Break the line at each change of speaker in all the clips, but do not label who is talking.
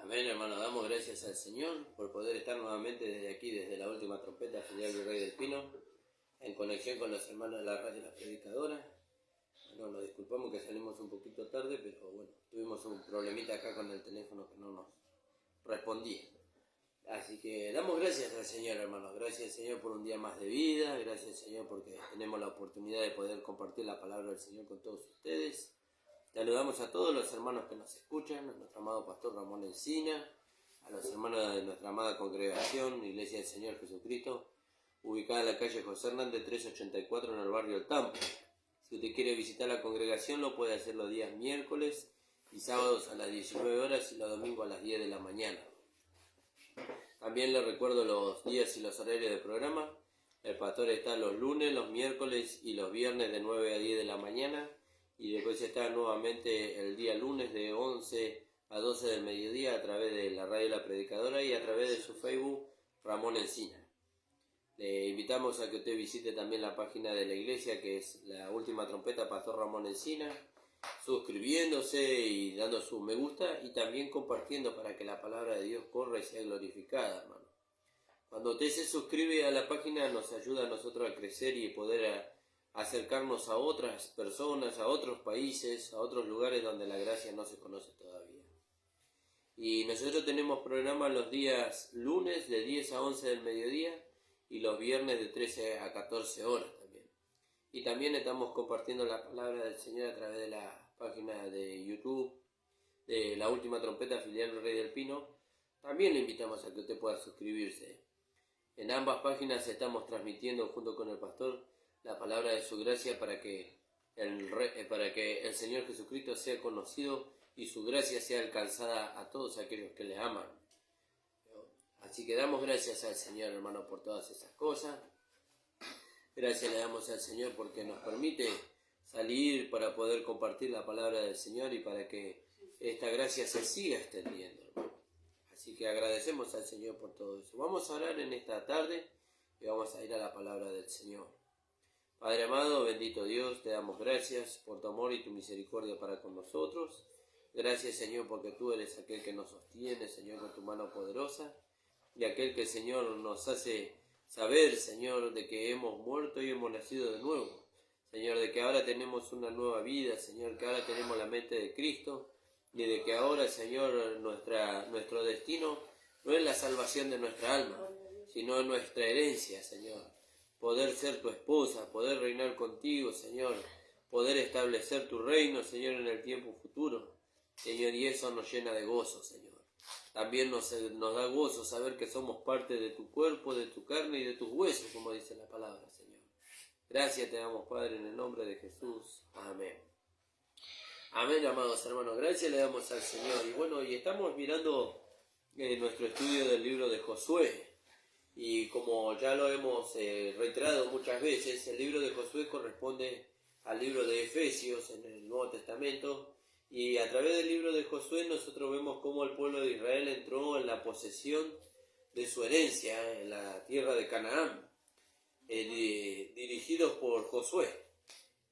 Amén, hermano. Damos gracias al Señor por poder estar nuevamente desde aquí, desde la última trompeta, filial del Rey del Pino, en conexión con los hermanos de la radio La Predicadora. Bueno, nos disculpamos que salimos un poquito tarde, pero bueno, tuvimos un problemita acá con el teléfono que no nos respondía. Así que damos gracias al Señor, hermanos. Gracias, Señor, por un día más de vida. Gracias, Señor, porque tenemos la oportunidad de poder compartir la palabra del Señor con todos ustedes. Saludamos a todos los hermanos que nos escuchan, a nuestro amado pastor Ramón Encina, a los hermanos de nuestra amada congregación, Iglesia del Señor Jesucristo, ubicada en la calle José Hernández 384 en el barrio El Tampo. Si usted quiere visitar la congregación, lo puede hacer los días miércoles y sábados a las 19 horas y los domingos a las 10 de la mañana. También les recuerdo los días y los horarios del programa. El pastor está los lunes, los miércoles y los viernes de 9 a 10 de la mañana. Y después está nuevamente el día lunes de 11 a 12 del mediodía a través de la radio La Predicadora y a través de su Facebook Ramón Encina. Le invitamos a que usted visite también la página de la iglesia, que es La Última Trompeta Pastor Ramón Encina, suscribiéndose y dando su me gusta y también compartiendo para que la palabra de Dios corra y sea glorificada, hermano. Cuando usted se suscribe a la página nos ayuda a nosotros a crecer y poder acercarnos a otras personas, a otros países, a otros lugares donde la gracia no se conoce todavía. Y nosotros tenemos programa los días lunes de 10 a 11 del mediodía y los viernes de 13 a 14 horas también. Y también estamos compartiendo la palabra del Señor a través de la página de YouTube de La Última Trompeta, filial del Rey del Pino. También le invitamos a que usted pueda suscribirse. En ambas páginas estamos transmitiendo junto con el pastor la palabra de su gracia para que el Señor Jesucristo sea conocido y su gracia sea alcanzada a todos aquellos que le aman. Así que damos gracias al Señor, hermano, por todas esas cosas. Gracias le damos al Señor porque nos permite salir para poder compartir la palabra del Señor y para que esta gracia se siga extendiendo, hermano. Así que agradecemos al Señor por todo eso. Vamos a orar en esta tarde y vamos a ir a la palabra del Señor. Padre amado, bendito Dios, te damos gracias por tu amor y tu misericordia para con nosotros. Gracias, Señor, porque tú eres aquel que nos sostiene, Señor, con tu mano poderosa, y aquel que, Señor, nos hace saber, Señor, de que hemos muerto y hemos nacido de nuevo. Señor, de que ahora tenemos una nueva vida, Señor, que ahora tenemos la mente de Cristo, y de que ahora, Señor, nuestro destino no es la salvación de nuestra alma, sino nuestra herencia, Señor. Poder ser tu esposa, poder reinar contigo, Señor, poder establecer tu reino, Señor, en el tiempo futuro, Señor, y eso nos llena de gozo, Señor. También nos da gozo saber que somos parte de tu cuerpo, de tu carne y de tus huesos, como dice la palabra, Señor. Gracias te damos, Padre, en el nombre de Jesús. Amén. Amén, amados hermanos. Gracias le damos al Señor. Y bueno, y estamos mirando nuestro estudio del libro de Josué. Y como ya lo hemos reiterado muchas veces, el libro de Josué corresponde al libro de Efesios en el Nuevo Testamento. Y a través del libro de Josué nosotros vemos cómo el pueblo de Israel entró en la posesión de su herencia en la tierra de Canaán, dirigidos por Josué.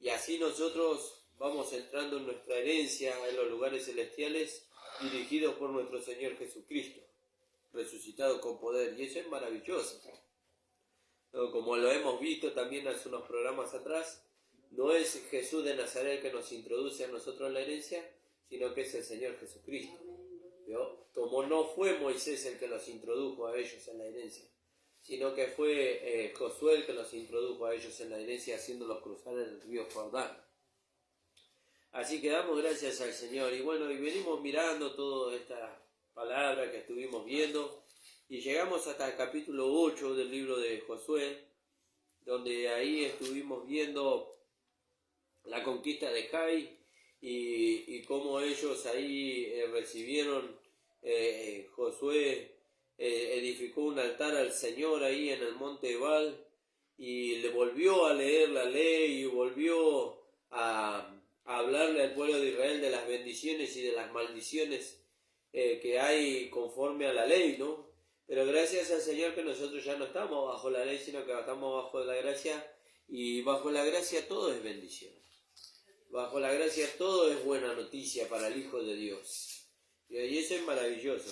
Y así nosotros vamos entrando en nuestra herencia en los lugares celestiales, dirigidos por nuestro Señor Jesucristo, resucitado con poder, y eso es maravilloso. Como lo hemos visto también hace unos programas atrás, no es Jesús de Nazaret que nos introduce a nosotros en la herencia, sino que es el Señor Jesucristo. Como no fue Moisés el que los introdujo a ellos en la herencia, sino que fue Josué el que los introdujo a ellos en la herencia, haciéndolos cruzar el río Jordán. Así que damos gracias al Señor. Y bueno, y venimos mirando toda esta palabra que estuvimos viendo y llegamos hasta el capítulo 8 del libro de Josué, donde ahí estuvimos viendo la conquista de Jai y cómo ellos ahí recibieron, Josué edificó un altar al Señor ahí en el monte Ebal y le volvió a leer la ley y volvió a hablarle al pueblo de Israel de las bendiciones y de las maldiciones que hay conforme a la ley, ¿no? Pero gracias al Señor que nosotros ya no estamos bajo la ley, sino que estamos bajo la gracia, y bajo la gracia todo es bendición. Bajo la gracia todo es buena noticia para el Hijo de Dios. Y eso es maravilloso.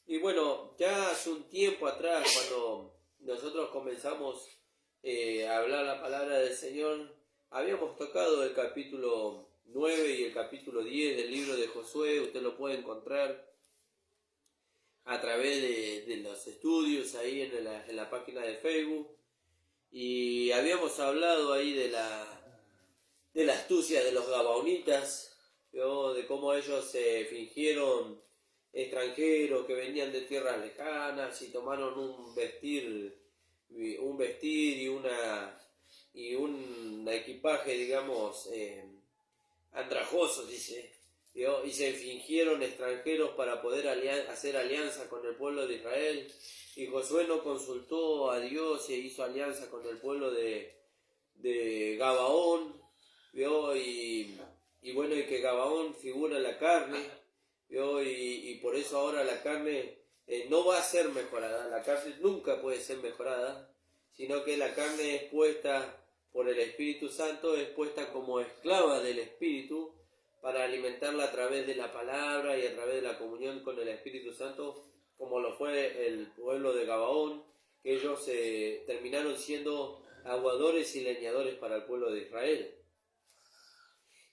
Y bueno, ya hace un tiempo atrás, cuando nosotros comenzamos a hablar la palabra del Señor, habíamos tocado el capítulo 9 y el capítulo 10 del libro de Josué. Usted lo puede encontrar a través de los estudios ahí en la página de Facebook. Y habíamos hablado ahí de la astucia de los gabaonitas, ¿no? De cómo ellos se fingieron extranjeros que venían de tierras lejanas y tomaron un vestir y un equipaje, digamos, andrajoso, dice, ¿no? Y se fingieron extranjeros para poder hacer alianza con el pueblo de Israel. Y Josué no consultó a Dios y hizo alianza con el pueblo de Gabaón, ¿vio? Y bueno, y que Gabaón figura la carne, ¿vio? Y por eso ahora la carne no va a ser mejorada. La carne nunca puede ser mejorada, sino que la carne es puesta por el Espíritu Santo, es puesta como esclava del Espíritu para alimentarla a través de la palabra y a través de la comunión con el Espíritu Santo, como lo fue el pueblo de Gabaón, que ellos terminaron siendo aguadores y leñadores para el pueblo de Israel.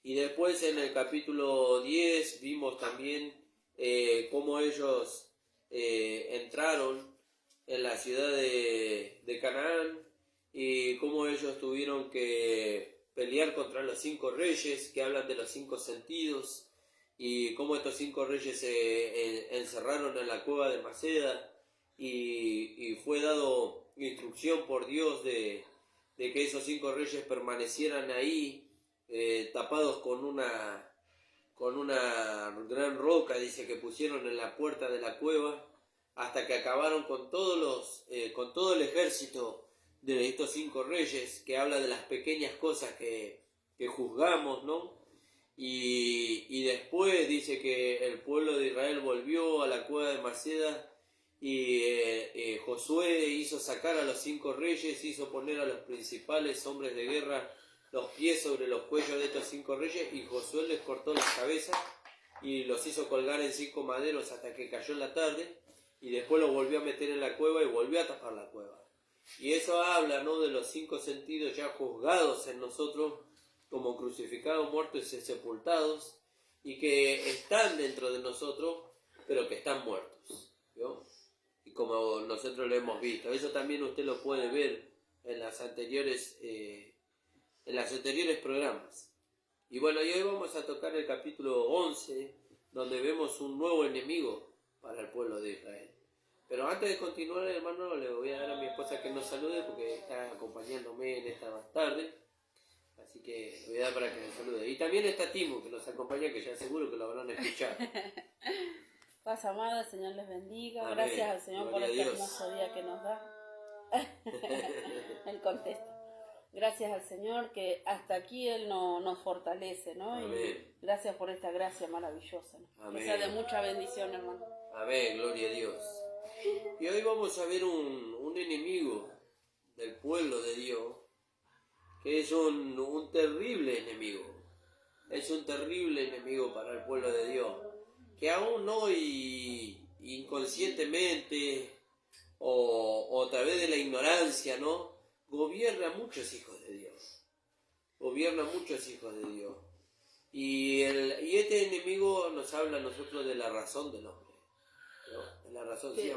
Y después en el capítulo 10 vimos también cómo ellos entraron en la ciudad de Canaán y cómo ellos tuvieron que pelear contra los 5 reyes, que hablan de los 5 sentidos, y cómo estos 5 reyes se encerraron en la cueva de Maceda, y fue dado instrucción por Dios de que esos 5 reyes permanecieran ahí, tapados con una gran roca, dice, que pusieron en la puerta de la cueva, hasta que acabaron con con todo el ejército de estos 5 reyes, que habla de las pequeñas cosas que juzgamos, ¿no? Y después dice que el pueblo de Israel volvió a la cueva de Maceda y Josué hizo sacar a los 5 reyes, hizo poner a los principales hombres de guerra los pies sobre los cuellos de estos 5 reyes, y Josué les cortó las cabezas y los hizo colgar en 5 maderos hasta que cayó en la tarde, y después los volvió a meter en la cueva y volvió a tapar la cueva. Y eso habla, ¿no?, de los 5 sentidos ya juzgados en nosotros como crucificados, muertos y sepultados, y que están dentro de nosotros, pero que están muertos, ¿no? Y como nosotros lo hemos visto, eso también usted lo puede ver en los anteriores programas. Y bueno, y hoy vamos a tocar el capítulo 11, donde vemos un nuevo enemigo para el pueblo de Israel. Pero antes de continuar, hermano, le voy a dar a mi esposa que nos salude, porque está acompañándome en esta tarde. Así que le voy a dar para que me salude. Y también está Timo, que nos acompaña, que ya seguro que lo habrán escuchado.
Paz amada, el Señor les bendiga.
Amén.
Gracias al Señor
Gloria
por
a
este
Dios.
hermoso día que nos da. Él contesta. Gracias al Señor que hasta aquí Él nos fortalece, ¿no?
Amén.
Y gracias por esta gracia maravillosa, ¿no?
Amén.
Que sea de mucha bendición, hermano.
Amén, gloria a Dios. Y hoy vamos a ver un enemigo del pueblo de Dios, que es un terrible enemigo. Es un terrible enemigo para el pueblo de Dios, que aún hoy inconscientemente o a través de la ignorancia, ¿no?, gobierna a muchos hijos de Dios. Gobierna a muchos hijos de Dios. Y este enemigo nos habla a nosotros de la razón del hombre, ¿no? De la razón, ¿sí?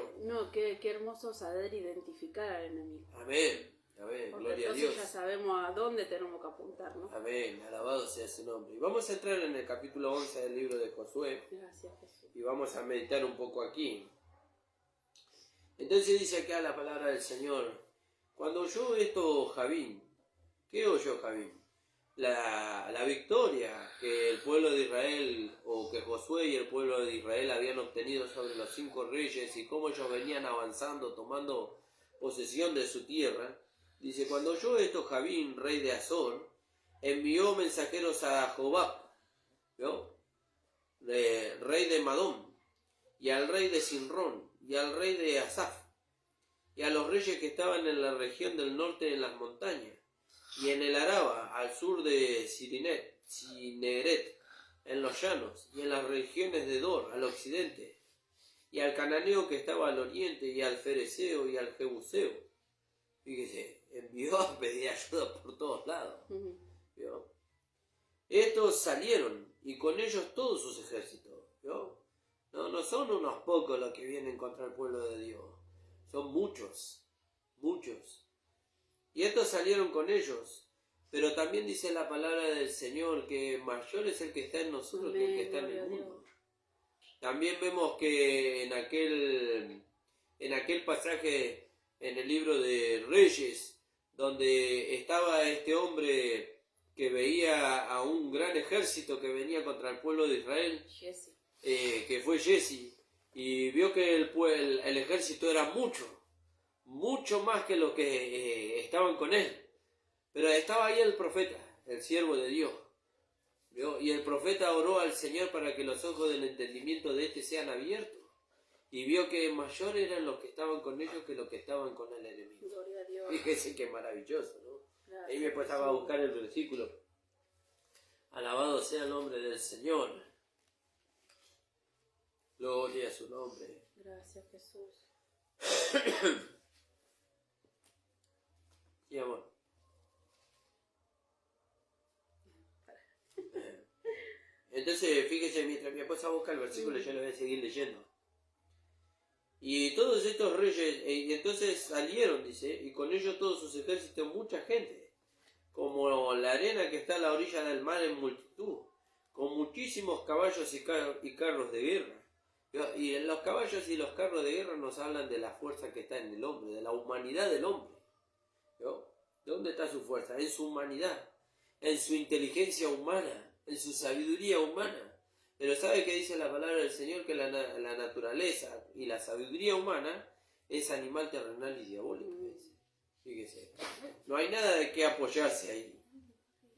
Qué hermoso saber identificar al enemigo.
Amén. Amén,
Porque
gloria a
entonces
Dios.
ya sabemos a dónde tenemos que apuntar, ¿no?
Amén, alabado sea su nombre. Y vamos a entrar en el capítulo 11 del libro de Josué.
Gracias, Jesús.
Y vamos a meditar un poco aquí. Entonces dice acá la palabra del Señor: cuando oyó esto Javín, ¿qué oyó Javín? La victoria que el pueblo de Israel, o que Josué y el pueblo de Israel habían obtenido sobre los 5 reyes, y cómo ellos venían avanzando, tomando posesión de su tierra. Dice: cuando oyó esto Javín, rey de Azor, envió mensajeros a Jobab, ¿no?, rey de Madón, y al rey de Sinrón, y al rey de Asaf, y a los reyes que estaban en la región del norte en las montañas, y en el Araba, al sur de Cineret, en los llanos y en las regiones de Dor, al occidente, y al cananeo que estaba al oriente, y al fereceo y al jebuseo. Fíjese, envió a pedir ayuda por todos lados. ¿Vio? Estos salieron, y con ellos todos sus ejércitos. ¿Vio? No son unos pocos los que vienen contra el pueblo de Dios. Son muchos, muchos. Y estos salieron con ellos. Pero también dice la palabra del Señor que mayor es el que está en nosotros que el que está en el mundo. También vemos que en aquel pasaje en el libro de Reyes, donde estaba este hombre que veía a un gran ejército que venía contra el pueblo de Israel, que fue Jesse, y vio que el ejército era mucho más que los que estaban con él. Pero estaba ahí el profeta, el siervo de Dios. ¿Vio? Y el profeta oró al Señor para que los ojos del entendimiento de éste sean abiertos. Y vio que mayor eran los que estaban con ellos que los que estaban con el enemigo.
Gloria a Dios.
Fíjese qué maravilloso, ¿no?
Gracias,
Ahí me pasaba a buscar el versículo. Alabado sea el nombre del Señor. Gloria a su nombre.
Gracias, Jesús.
Sí, amor. Entonces, fíjese, mientras mi esposa busca el versículo, yo lo voy a seguir leyendo. Y todos estos reyes, y entonces salieron, dice, y con ellos todos sus ejércitos, mucha gente, como la arena que está a la orilla del mar en multitud, con muchísimos caballos y carros de guerra. Y en los caballos y los carros de guerra nos hablan de la fuerza que está en el hombre, de la humanidad del hombre. ¿Vio? ¿Dónde está su fuerza? En su humanidad, en su inteligencia humana, en su sabiduría humana. Pero ¿sabe qué dice la palabra del Señor? Que la naturaleza y la sabiduría humana es animal terrenal y diabólico. Fíjese, no hay nada de qué apoyarse ahí.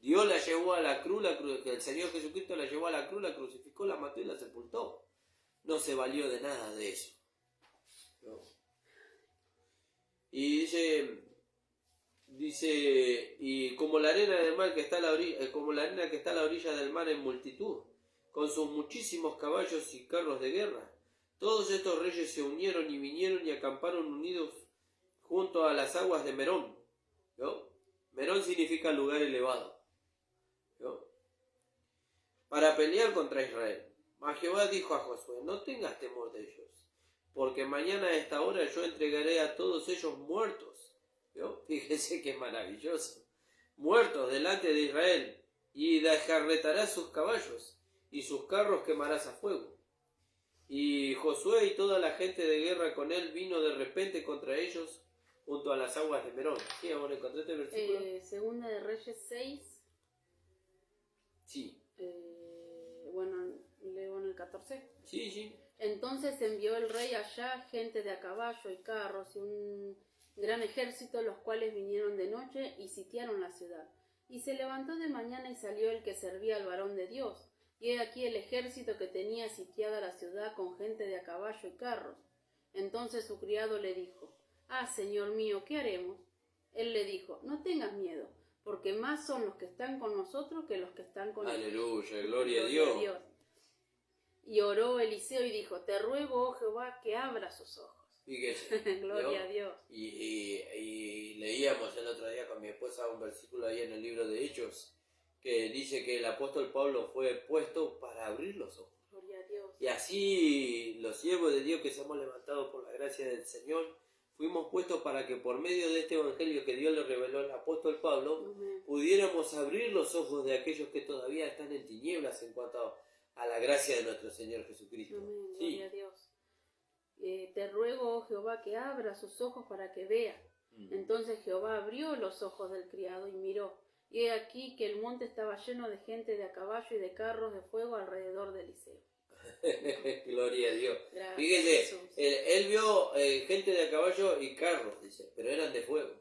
Dios la llevó a la cruz, que el Señor Jesucristo la llevó a la cruz, la crucificó, la mató y la sepultó. No se valió de nada de eso. ¿No? Y dice, y como la arena del mar que está a la orilla, como la arena que está a la orilla del mar en multitud, con sus muchísimos caballos y carros de guerra, todos estos reyes se unieron y vinieron y acamparon unidos junto a las aguas de Merón. ¿No? Merón significa lugar elevado. ¿No? Para pelear contra Israel. Mas Jehová dijo a Josué: no tengas temor de ellos, porque mañana a esta hora yo entregaré a todos ellos muertos. ¿No? Fíjese que maravilloso. Muertos delante de Israel, y desjarretarás sus caballos, y sus carros quemarás a fuego. Y Josué y toda la gente de guerra con él vino de repente contra ellos junto a las aguas de Merón. Sí, amor, ¿encontré este versículo?
Segunda de Reyes 6.
Sí.
Bueno, leo en el 14.
Sí.
Entonces envió el rey allá gente de a caballo y carros y un gran ejército, los cuales vinieron de noche y sitiaron la ciudad. Y se levantó de mañana y salió el que servía al varón de Dios. Y he aquí el ejército que tenía sitiada la ciudad con gente de a caballo y carros. Entonces su criado le dijo: señor mío, ¿qué haremos? Él le dijo: no tengas miedo, porque más son los que están con nosotros que los que están con ellos.
Aleluya, gloria a Dios.
Y oró Eliseo y dijo: te ruego, oh Jehová, que abra sus ojos.
Fíjese,
gloria a Dios.
Y leíamos el otro día con mi esposa un versículo ahí en el libro de Hechos, que dice que el apóstol Pablo fue puesto para abrir los ojos.
Gloria a Dios.
Y así los siervos de Dios que somos levantados por la gracia del Señor, fuimos puestos para que por medio de este evangelio que Dios le reveló al apóstol Pablo, pudiéramos abrir los ojos de aquellos que todavía están en tinieblas en cuanto a la gracia de nuestro Señor Jesucristo.
Amén. Gloria a Dios. Te ruego, oh Jehová, que abra sus ojos para que vea. Entonces Jehová abrió los ojos del criado y miró, y he aquí que el monte estaba lleno de gente de a caballo y de carros de fuego alrededor de Eliseo.
Gloria a Dios.
Gracias,
fíjese, él vio gente de a caballo y carros, dice, pero eran de fuego,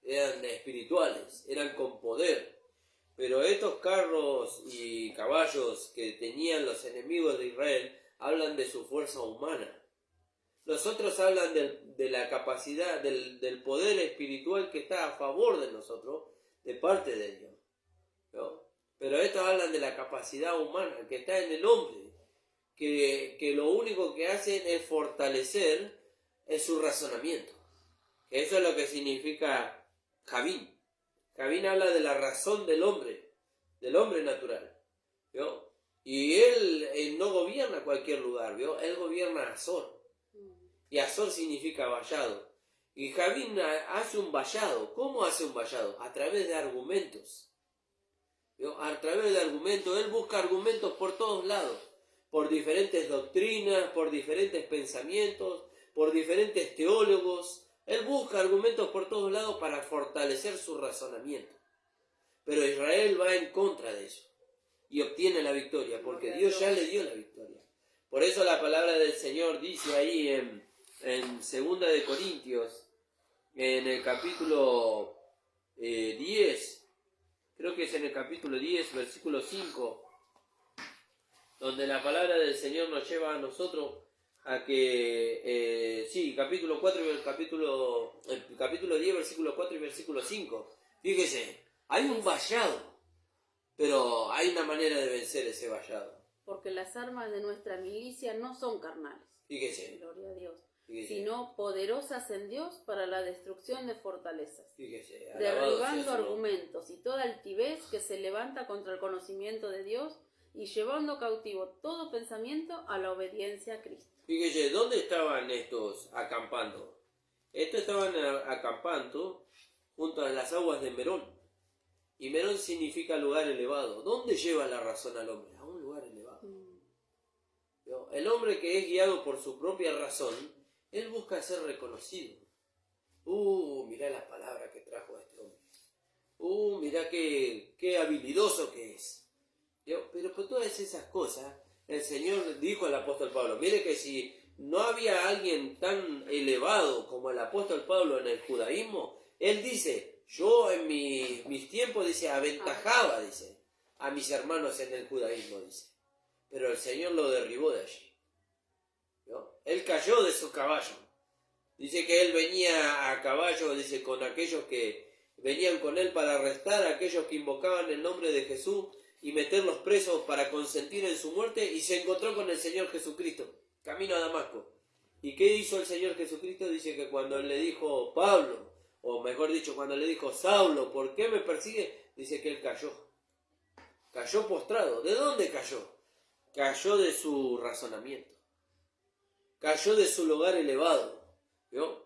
eran espirituales, eran con poder. Pero estos carros y caballos que tenían los enemigos de Israel hablan de su fuerza humana. Los otros hablan de la capacidad, del poder espiritual que está a favor de nosotros, de parte de Dios. ¿No? Pero estos hablan de la capacidad humana que está en el hombre, que lo único que hacen es fortalecer su razonamiento. Que eso es lo que significa Javín. Javín habla de la razón del hombre natural, ¿vio? Y él no gobierna cualquier lugar, ¿vio? Él gobierna Azor. Y Azor significa vallado. Y Javín hace un vallado. ¿Cómo hace un vallado? A través de argumentos. ¿Vio? A través de argumentos. Él busca argumentos por todos lados. Por diferentes doctrinas, por diferentes pensamientos, por diferentes teólogos. Él busca argumentos por todos lados para fortalecer su razonamiento. Pero Israel va en contra de eso. Y obtiene la victoria, porque Dios ya le dio la victoria. Por eso la palabra del Señor dice ahí en 2 de Corintios, en el capítulo 10, creo que es en el capítulo 10, versículo 5, donde la palabra del Señor nos lleva a nosotros a que, capítulo 4, capítulo 10, versículo 4 y versículo 5. Fíjese, hay un vallado, pero hay una manera de vencer ese vallado.
Porque las armas de nuestra milicia no son carnales.
Fíjese.
Gloria a Dios.
Fíjese.
Sino poderosas en Dios para la destrucción de fortalezas.
Fíjese.
Derribando argumentos y toda altivez que se levanta contra el conocimiento de Dios y llevando cautivo todo pensamiento a la obediencia a Cristo.
Fíjese, ¿dónde estaban estos acampando? Estos estaban acampando junto a las aguas de Merón. Y Merón significa lugar elevado. ¿Dónde lleva la razón al hombre? A un lugar elevado. El hombre que es guiado por su propia razón, él busca ser reconocido. Mirá la palabra que trajo este hombre. Mirá qué habilidoso que es. Pero por todas esas cosas, el Señor dijo al apóstol Pablo, mire que si no había alguien tan elevado como el apóstol Pablo en el judaísmo, él dice, yo en mis tiempos, dice, aventajaba, dice, a mis hermanos en el judaísmo, dice. Pero el Señor lo derribó de allí. ¿Vio? Él cayó de su caballo. Dice que él venía a caballo, dice, con aquellos que venían con él para arrestar a aquellos que invocaban el nombre de Jesús y meterlos presos para consentir en su muerte, y se encontró con el Señor Jesucristo, camino a Damasco. ¿Y qué hizo el Señor Jesucristo? Dice que cuando le dijo Pablo, o mejor dicho, cuando le dijo Saulo, ¿por qué me persigue? Dice que él cayó. Cayó postrado. ¿De dónde cayó? Cayó de su razonamiento. Cayó de su lugar elevado. ¿Vio?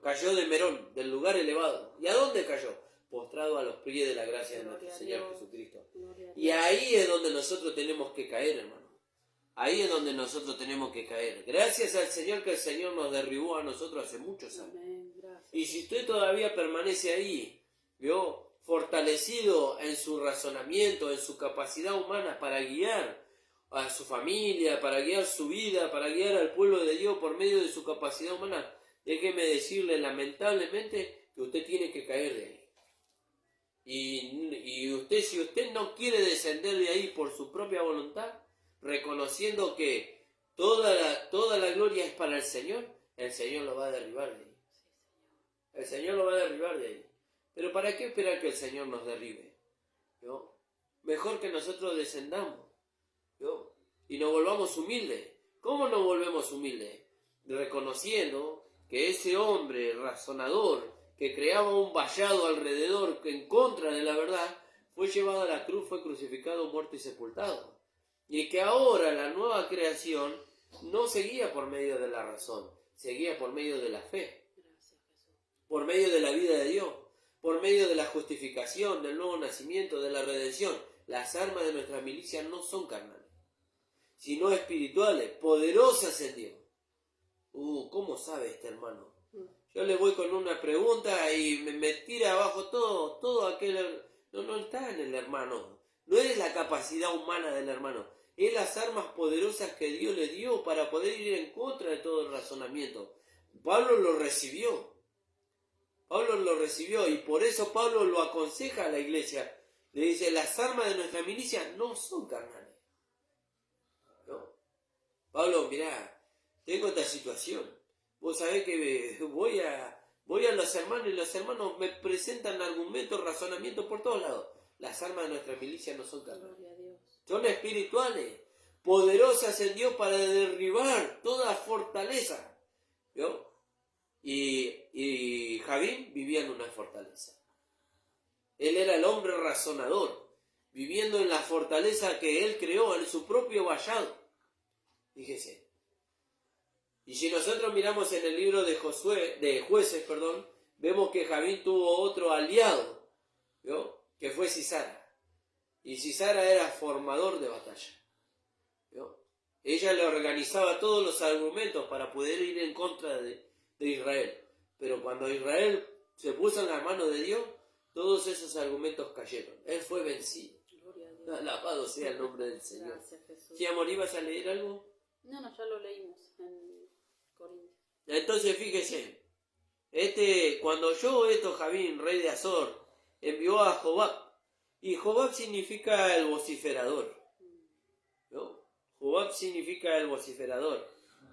Cayó de Merón, del lugar elevado. ¿Y a dónde cayó? Postrado a los pies de la gracia de nuestro Señor Jesucristo. Y ahí es donde nosotros tenemos que caer, hermano. Ahí es donde nosotros tenemos que caer. Gracias al Señor que el Señor nos derribó a nosotros hace muchos años. Y si usted todavía permanece ahí, ¿vio? Fortalecido en su razonamiento, en su capacidad humana para guiar a su familia, para guiar su vida, para guiar al pueblo de Dios por medio de su capacidad humana, déjeme decirle lamentablemente que usted tiene que caer de ahí. Y usted, si usted no quiere descender de ahí por su propia voluntad, reconociendo que toda la gloria es para el Señor lo va a derribar de ahí. El Señor lo va a derribar de ahí. Pero ¿para qué esperar que el Señor nos derribe? ¿No? Mejor que nosotros descendamos, ¿no? Y nos volvamos humildes. ¿Cómo nos volvemos humildes? Reconociendo que ese hombre razonador que creaba un vallado alrededor en contra de la verdad, fue llevado a la cruz, fue crucificado, muerto y sepultado. Y que ahora la nueva creación no se guía por medio de la razón, se guía por medio de la fe, por medio de la vida de Dios, por medio de la justificación, del nuevo nacimiento, de la redención. Las armas de nuestra milicia no son carnales, sino espirituales, poderosas en Dios. ¿Cómo sabe este hermano? Yo le voy con una pregunta y me tira abajo todo aquel... No está en el hermano. No es la capacidad humana del hermano. Es las armas poderosas que Dios le dio para poder ir en contra de todo el razonamiento. Pablo lo recibió. Y por eso Pablo lo aconseja a la iglesia. Le dice, las armas de nuestra milicia no son carnales. No. Pablo, mirá, tengo esta situación. Vos sabés que voy a los hermanos y los hermanos me presentan argumentos, razonamientos por todos lados. Las armas de nuestra milicia no son carnales,
Gloria a Dios.
son espirituales, poderosas en Dios para derribar toda fortaleza. ¿Vio? Y Javín vivía en una fortaleza. Él era el hombre razonador, viviendo en la fortaleza que él creó, en su propio vallado. Fíjese. Y si nosotros miramos en el libro de Jueces, vemos que Javín tuvo otro aliado, ¿vio? Que fue Sisara. Y Sisara era formador de batalla, ¿vio? Ella le organizaba todos los argumentos para poder ir en contra de Israel. Pero cuando Israel se puso en las manos de Dios, todos esos argumentos cayeron. Él fue vencido.
Gloria a Dios.
Alabado sea el nombre del Señor.
Gracias, Jesús.
¿Sí, amor, ibas a leer algo?
No, ya lo leímos en Corintios.
Entonces, fíjese, cuando oyó esto Javín, rey de Azor, envió a Jobab. Y Jobab significa el vociferador, ¿no? Jobab significa el vociferador,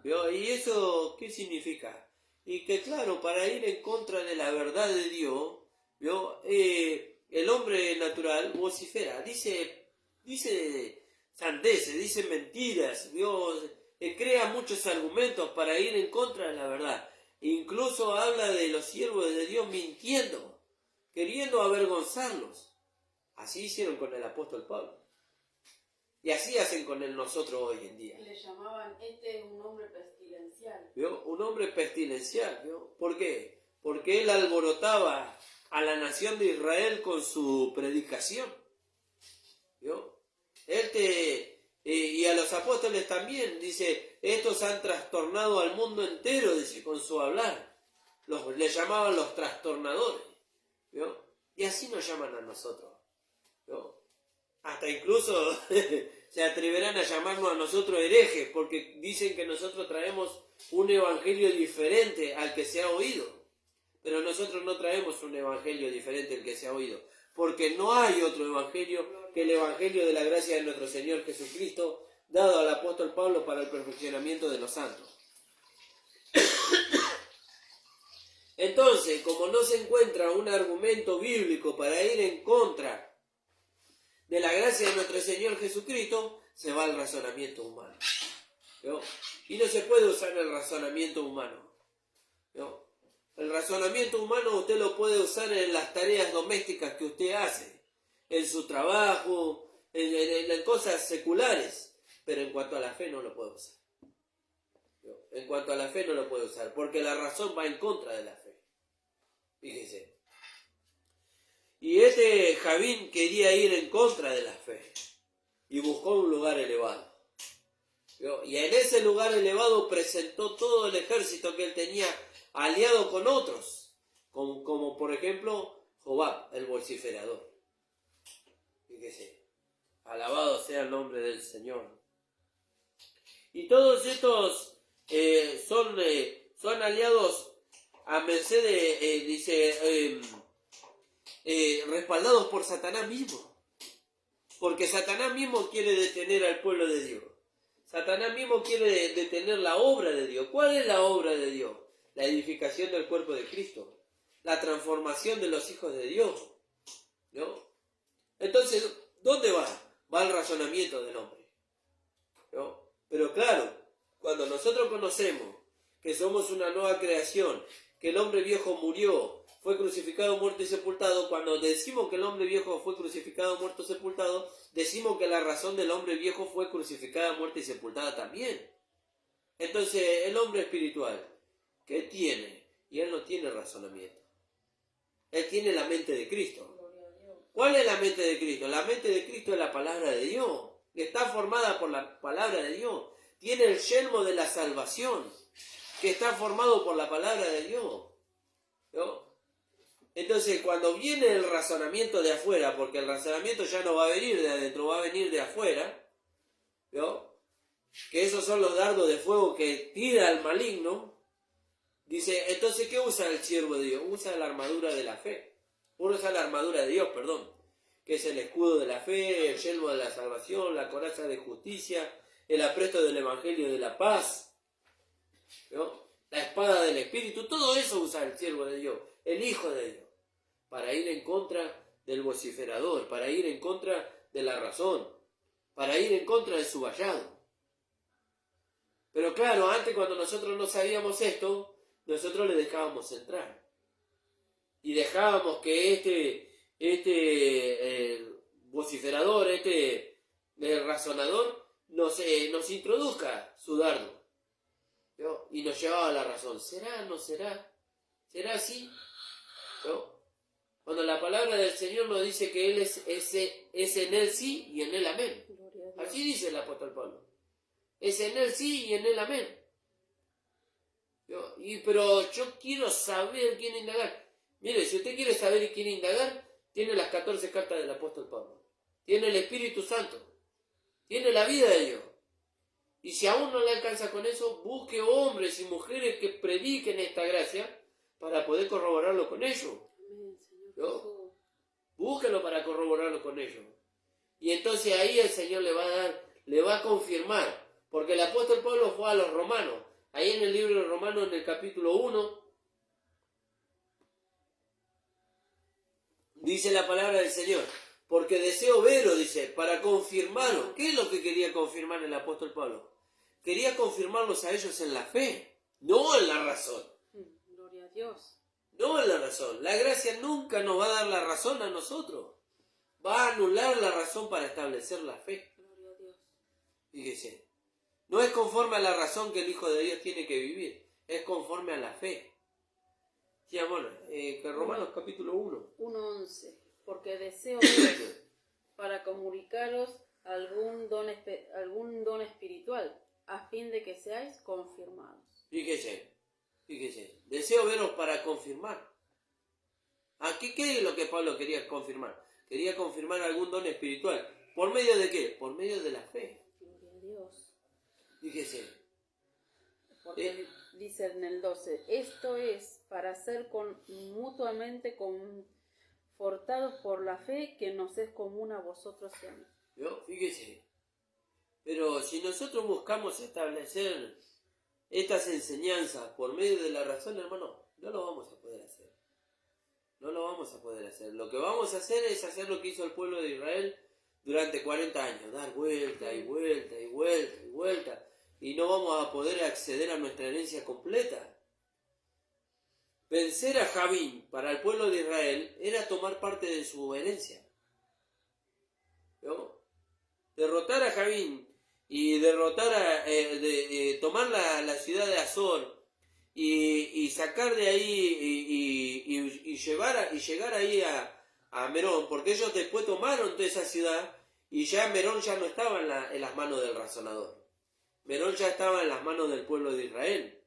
¿vio? ¿Y eso qué significa? Y que claro, para ir en contra de la verdad de Dios, ¿vio? El hombre natural vocifera, dice sandeces, dice mentiras, ¿vio? Crea muchos argumentos para ir en contra de la verdad. Incluso habla de los siervos de Dios mintiendo, queriendo avergonzarlos. Así hicieron con el apóstol Pablo. Y así hacen con nosotros hoy en día.
Le llamaban, este es un hombre pestilencial.
¿Vio? Un hombre pestilencial. ¿Vio? ¿Por qué? Porque él alborotaba a la nación de Israel con su predicación. ¿Vio? Y a los apóstoles también, dice, estos han trastornado al mundo entero, dice, con su hablar. Le llamaban los trastornadores. ¿Vio? Y así nos llaman a nosotros. ¿No? Hasta incluso se atreverán a llamarnos a nosotros herejes, porque dicen que nosotros traemos un evangelio diferente al que se ha oído. Pero nosotros no traemos un evangelio diferente al que se ha oído, porque no hay otro evangelio que el evangelio de la gracia de nuestro Señor Jesucristo, dado al apóstol Pablo para el perfeccionamiento de los santos. Entonces, como no se encuentra un argumento bíblico para ir en contra de la gracia de nuestro Señor Jesucristo, se va al razonamiento humano, ¿no? Y no se puede usar el razonamiento humano, ¿no? El razonamiento humano usted lo puede usar en las tareas domésticas que usted hace, en su trabajo, en cosas seculares, pero en cuanto a la fe no lo puede usar, ¿no? En cuanto a la fe no lo puede usar, porque la razón va en contra de la fe. Fíjese. Y Javín quería ir en contra de la fe y buscó un lugar elevado. ¿Vio? Y en ese lugar elevado presentó todo el ejército que él tenía aliado con otros, como por ejemplo Jobab, el vociferador. Fíjese, alabado sea el nombre del Señor. Y todos estos son aliados a merced de, respaldados por Satanás mismo, porque Satanás mismo quiere detener al pueblo de Dios. Satanás mismo quiere detener la obra de Dios. ¿Cuál es la obra de Dios? La edificación del cuerpo de Cristo, la transformación de los hijos de Dios, ¿no? Entonces, ¿dónde va? Va al razonamiento del hombre, ¿no? Pero claro, cuando nosotros conocemos que somos una nueva creación, que el hombre viejo murió, fue crucificado, muerto y sepultado, cuando decimos que el hombre viejo fue crucificado, muerto y sepultado, decimos que la razón del hombre viejo fue crucificada, muerta y sepultada también. Entonces, el hombre espiritual, ¿qué tiene? Y él no tiene razonamiento. Él tiene la mente de Cristo. ¿Cuál es la mente de Cristo? La mente de Cristo es la palabra de Dios. Está formada por la palabra de Dios. Tiene el yelmo de la salvación, que está formado por la palabra de Dios, ¿no? Entonces, cuando viene el razonamiento de afuera, porque el razonamiento ya no va a venir de adentro, va a venir de afuera, ¿no? Que esos son los dardos de fuego que tira el maligno. Dice, entonces, ¿qué usa el siervo de Dios? Usa la armadura de la fe. Usa la armadura de Dios, que es el escudo de la fe, el yelmo de la salvación, la coraza de justicia, el apresto del evangelio de la paz, ¿no? La espada del Espíritu. Todo eso usa el siervo de Dios, el Hijo de Dios, para ir en contra del vociferador, para ir en contra de la razón, para ir en contra de su vallado. Pero claro, antes cuando nosotros no sabíamos esto, nosotros le dejábamos entrar. Y dejábamos que este vociferador, razonador, nos introduzca su dardo, ¿no? Y nos llevaba a la razón. ¿Será? ¿No será? ¿Será así? ¿No? Cuando la palabra del Señor nos dice que Él es en Él sí y en Él amén. Así dice el apóstol Pablo. Es en Él sí y en Él amén. Pero yo quiero saber, quiero indagar. Mire, si usted quiere saber y quiere indagar, tiene las 14 cartas del apóstol Pablo. Tiene el Espíritu Santo. Tiene la vida de Dios. Y si aún no le alcanza con eso, busque hombres y mujeres que prediquen esta gracia para poder corroborarlo con ellos. ¿No? Búsquelo para corroborarlo con ellos. Y entonces ahí el Señor le va a confirmar. Porque el apóstol Pablo fue a los romanos. Ahí en el libro de Romanos, en el capítulo 1, dice la palabra del Señor. Porque deseo veros, dice, para confirmaros. ¿Qué es lo que quería confirmar el apóstol Pablo? Quería confirmarlos a ellos en la fe, no en la razón.
Gloria a Dios.
No en la razón. La gracia nunca nos va a dar la razón a nosotros. Va a anular la razón para establecer la fe.
Gloria a Dios.
Fíjese. No es conforme a la razón que el Hijo de Dios tiene que vivir. Es conforme a la fe. Sí, amor. Romanos capítulo 1.
1:11. Porque deseo veros para comunicaros algún don espiritual, a fin de que seáis confirmados.
Fíjese. Deseo veros para confirmar. Aquí, ¿qué es lo que Pablo quería confirmar? Quería confirmar algún don espiritual. ¿Por medio de qué? Por medio de la fe.
Gloria a Dios.
Fíjese.
Porque dice en el 12, esto es para ser mutuamente confortados por la fe que nos es común a vosotros y a mí.
¿No? Fíjese. Pero si nosotros buscamos establecer estas enseñanzas por medio de la razón, hermano, no lo vamos a poder hacer. No lo vamos a poder hacer. Lo que vamos a hacer es hacer lo que hizo el pueblo de Israel durante 40 años. Dar vuelta y vuelta y vuelta y vuelta. Y no vamos a poder acceder a nuestra herencia completa. Vencer a Javín para el pueblo de Israel era tomar parte de su herencia. ¿No? Derrotar a Javín y derrotar tomar la ciudad de Azor y sacar de ahí y llegar ahí a Merón, porque ellos después tomaron toda esa ciudad y ya Merón ya no estaba en las manos del razonador. Merón ya estaba en las manos del pueblo de Israel.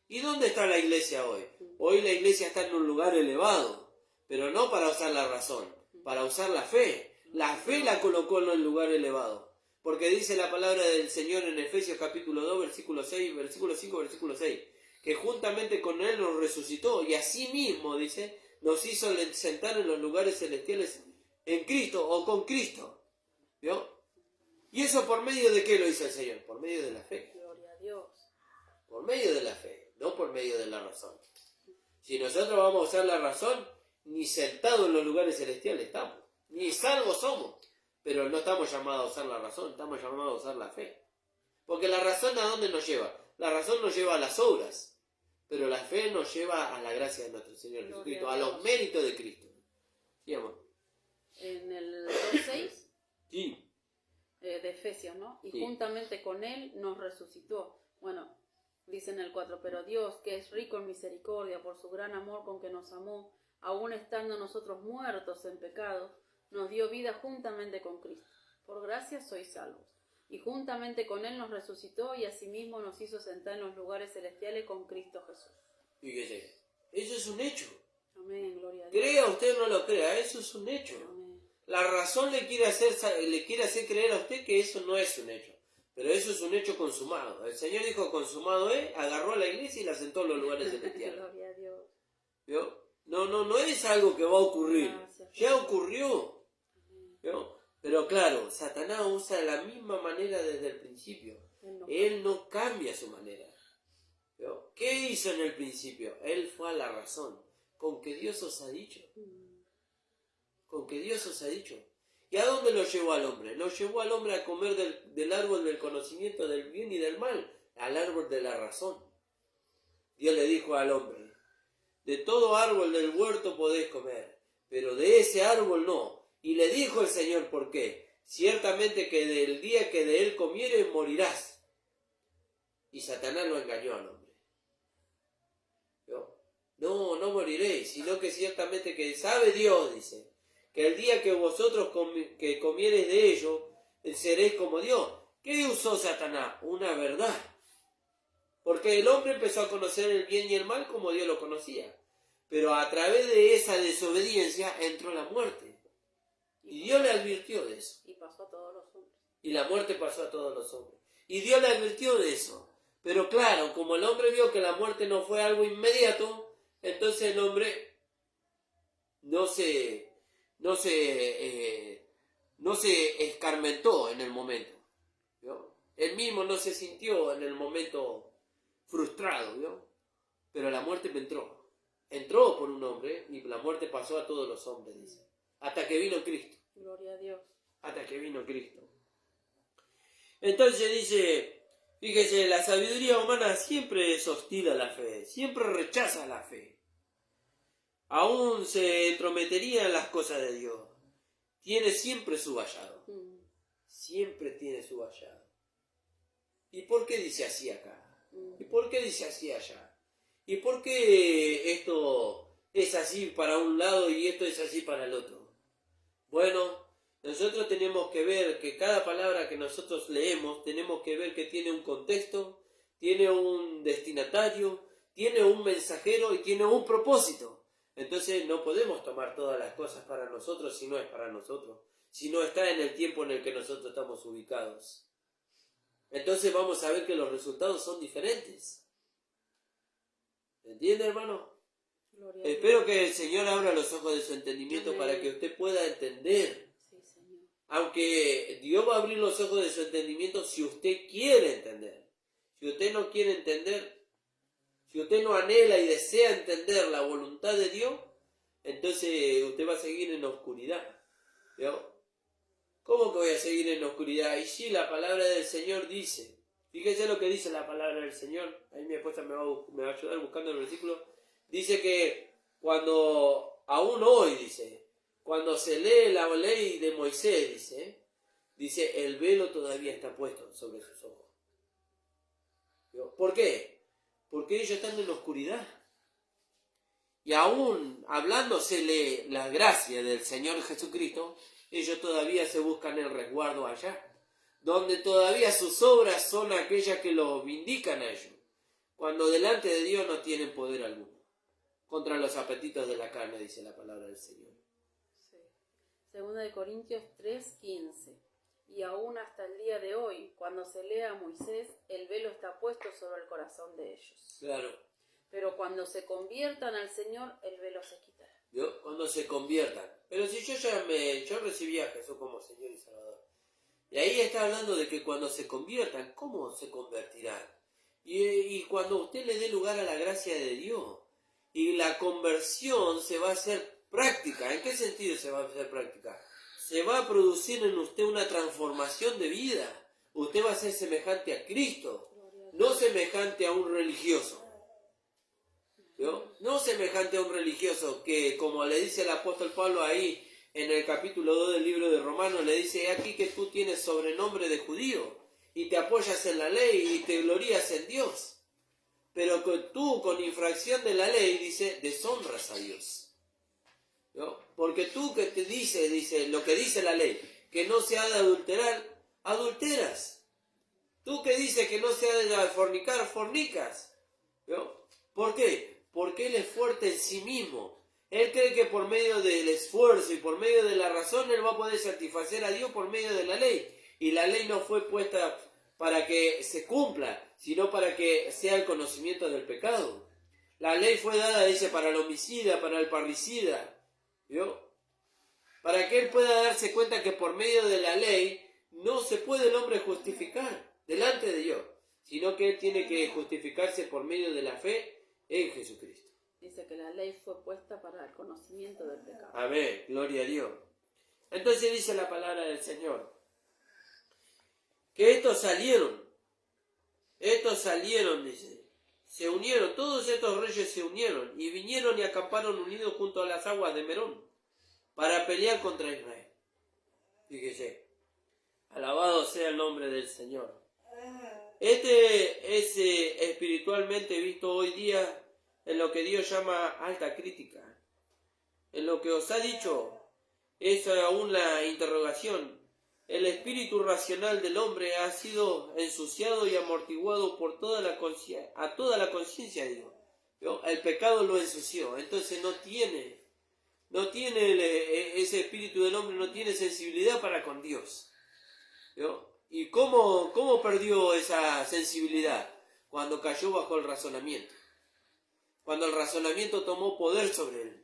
¿Y dónde está la iglesia hoy? Hoy la iglesia está en un lugar elevado, pero no para usar la razón, para usar la fe. La fe la colocó en el lugar elevado. Porque dice la palabra del Señor en Efesios capítulo 2, versículo 6, versículo 5, versículo 6, que juntamente con Él nos resucitó y asimismo, dice, nos hizo sentar en los lugares celestiales en Cristo o con Cristo. ¿Vio? ¿Y eso por medio de qué lo hizo el Señor? Por medio de la fe.
Gloria a Dios.
Por medio de la fe, no por medio de la razón. Si nosotros vamos a usar la razón, ni sentados en los lugares celestiales estamos, ni salvos somos. Pero no estamos llamados a usar la razón, estamos llamados a usar la fe. Porque la razón, ¿a dónde nos lleva? La razón nos lleva a las obras, pero la fe nos lleva a la gracia de nuestro Señor Jesucristo, a los méritos de Cristo. ¿Sí, amor?
En el 2:6
Sí.
De Efesios, ¿no? Y
sí.
Juntamente con Él nos resucitó. Bueno, dice en el 4, pero Dios, que es rico en misericordia por su gran amor con que nos amó, aún estando nosotros muertos en pecados, nos dio vida juntamente con Cristo. Por gracia sois salvos. Y juntamente con Él nos resucitó y asimismo nos hizo sentar en los lugares celestiales con Cristo Jesús.
Fíjese, eso es un hecho.
Amén, gloria a Dios.
Crea usted o no lo crea, eso es un hecho.
Amén.
La razón le quiere hacer creer a usted que eso no es un hecho. Pero eso es un hecho consumado. El Señor dijo consumado es, agarró a la iglesia y la sentó en los lugares celestiales.
Gloria a Dios.
¿Vio? No es algo que va a ocurrir.
Gracias.
Ya ocurrió. ¿Vio? Pero claro, Satanás usa la misma manera desde el principio. Él no cambia su manera. ¿Vio? ¿Qué hizo en el principio? Él fue a la razón. Con que Dios os ha dicho. con que Dios os ha dicho. ¿Y a dónde lo llevó al hombre? Lo llevó al hombre a comer del árbol del conocimiento del bien y del mal, al árbol de la razón. Dios le dijo al hombre, de todo árbol del huerto podéis comer, pero de ese árbol no. Y le dijo el Señor, ¿por qué? Ciertamente que del día que de él comieres morirás. Y Satanás lo engañó al hombre. No moriréis, sino que ciertamente que sabe Dios, dice, que el día que vosotros que comiereis de ello, seréis como Dios. ¿Qué usó Satanás? Una verdad. Porque el hombre empezó a conocer el bien y el mal como Dios lo conocía. Pero a través de esa desobediencia entró la muerte. Y Dios le advirtió de eso.
Y pasó a todos los hombres.
Y la muerte pasó a todos los hombres. Y Dios le advirtió de eso. Pero claro, como el hombre vio que la muerte no fue algo inmediato, entonces el hombre no se escarmentó en el momento, ¿vio? Él mismo no se sintió en el momento frustrado, ¿vio? Pero la muerte entró por un hombre y la muerte pasó a todos los hombres, dice, hasta que vino Cristo.
Gloria a Dios.
Hasta que vino Cristo. Entonces dice, fíjese, la sabiduría humana siempre es hostil a la fe, siempre rechaza la fe. Aún se entrometería en las cosas de Dios. Tiene siempre su vallado. Siempre tiene su vallado. ¿Y por qué dice así acá? ¿Y por qué dice así allá? ¿Y por qué esto es así para un lado y esto es así para el otro? Bueno, nosotros tenemos que ver que cada palabra que nosotros leemos, tenemos que ver que tiene un contexto, tiene un destinatario, tiene un mensajero y tiene un propósito. Entonces no podemos tomar todas las cosas para nosotros si no es para nosotros, si no está en el tiempo en el que nosotros estamos ubicados. Entonces vamos a ver que los resultados son diferentes. ¿Entiende, hermano? Espero que el Señor abra los ojos de su entendimiento. Amén. Para que usted pueda entender.
Sí, Señor.
Aunque Dios va a abrir los ojos de su entendimiento si usted quiere entender. Si usted no quiere entender, si usted no anhela y desea entender la voluntad de Dios, entonces usted va a seguir en la oscuridad. ¿Vio? ¿Cómo que voy a seguir en la oscuridad? Y sí, la palabra del Señor dice, fíjese lo que dice la palabra del Señor, ahí mi esposa me va a ayudar buscando el versículo, dice que aún hoy, dice, cuando se lee la ley de Moisés, dice, el velo todavía está puesto sobre sus ojos. ¿Vio? ¿Por qué? Porque ellos están en la oscuridad. Y aún hablándosele la gracia del Señor Jesucristo, ellos todavía se buscan el resguardo allá, donde todavía sus obras son aquellas que los vindican a ellos, cuando delante de Dios no tienen poder alguno, contra los apetitos de la carne, dice la palabra del Señor.
Sí. Segunda de Corintios 3:15. Y aún hasta el día de hoy, cuando se lee a Moisés, el velo está puesto sobre el corazón de ellos.
Claro.
Pero cuando se conviertan al Señor, el velo se quitará.
¿Vio? Cuando se conviertan. Pero si yo recibí a Jesús como Señor y Salvador. Y ahí está hablando de que cuando se conviertan, ¿cómo se convertirán? Y cuando usted le dé lugar a la gracia de Dios. Y la conversión se va a hacer práctica. ¿En qué sentido se va a hacer práctica? Se va a producir en usted una transformación de vida. Usted va a ser semejante a Cristo, no semejante a un religioso. ¿Vio? No semejante a un religioso que, como le dice el apóstol Pablo ahí en el capítulo 2 del libro de Romanos, le dice, aquí que tú tienes sobrenombre de judío y te apoyas en la ley y te glorías en Dios. Pero que tú, con infracción de la ley, dice, deshonras a Dios. ¿No? Porque tú que te dice lo que dice la ley, que no se ha de adulterar, adulteras. Tú que dices que no se ha de fornicar, fornicas. ¿No? ¿Por qué? Porque Él es fuerte en sí mismo. Él cree que por medio del esfuerzo y por medio de la razón, Él va a poder satisfacer a Dios por medio de la ley. Y la ley no fue puesta para que se cumpla, sino para que sea el conocimiento del pecado. La ley fue dada, dice, para el homicida, para el parricida. ¿Vio? Para que él pueda darse cuenta que por medio de la ley no se puede el hombre justificar delante de Dios, sino que él tiene que justificarse por medio de la fe en Jesucristo.
Dice que la ley fue puesta para el conocimiento del pecado.
Amén, gloria a Dios. Entonces dice la palabra del Señor, que estos salieron, dice, se unieron, todos estos reyes se unieron y vinieron y acamparon unidos junto a las aguas de Merón para pelear contra Israel. Fíjese, alabado sea el nombre del Señor. Este es espiritualmente visto hoy día en lo que Dios llama alta crítica. En lo que os ha dicho es aún la interrogación. El espíritu racional del hombre ha sido ensuciado y amortiguado por toda la conciencia de Dios. ¿Vio? El pecado lo ensució, entonces no tiene ese espíritu del hombre, no tiene sensibilidad para con Dios. ¿Vio? ¿Y cómo perdió esa sensibilidad? Cuando cayó bajo el razonamiento. Cuando el razonamiento tomó poder sobre él.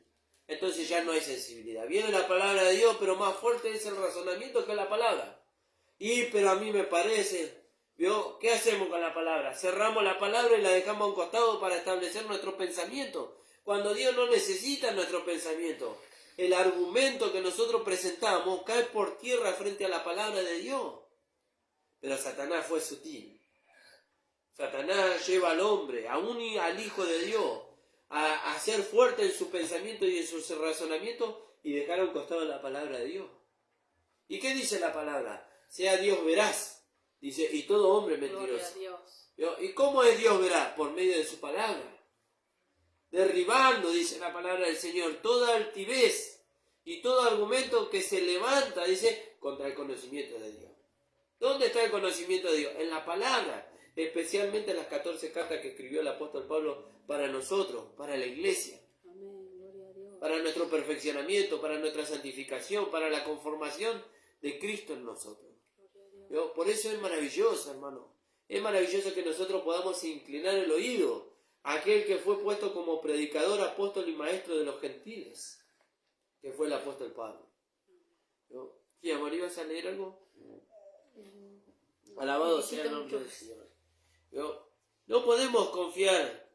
Entonces ya no hay sensibilidad. Viene la palabra de Dios, pero más fuerte es el razonamiento que la palabra. Pero a mí me parece, ¿vio? ¿Qué hacemos con la palabra? Cerramos la palabra y la dejamos a un costado para establecer nuestro pensamiento. Cuando Dios no necesita nuestro pensamiento. El argumento que nosotros presentamos cae por tierra frente a la palabra de Dios. Pero Satanás fue sutil. Satanás lleva al hombre, aún al Hijo de Dios, a ser fuerte en su pensamiento y en su razonamiento y dejar a un costado la palabra de Dios. ¿Y qué dice la palabra? Sea Dios veraz, dice, y todo hombre mentiroso. ¿Y cómo es Dios veraz? Por medio de su palabra. Derribando, dice la palabra del Señor, toda altivez y todo argumento que se levanta, dice, contra el conocimiento de Dios. ¿Dónde está el conocimiento de Dios? En la palabra, especialmente en las 14 cartas que escribió el apóstol Pablo para nosotros, para la iglesia.
Amén, gloria a Dios.
Para nuestro perfeccionamiento, para nuestra santificación, para la conformación de Cristo en nosotros. ¿Vio? Por eso es maravilloso, hermano. Es maravilloso que nosotros podamos inclinar el oído a aquel que fue puesto como predicador, apóstol y maestro de los gentiles, que fue el apóstol Pablo. ¿Vio? ¿Y amor, ibas a leer algo? Alabado sea el nombre del Señor. ¿Vio? No podemos confiar.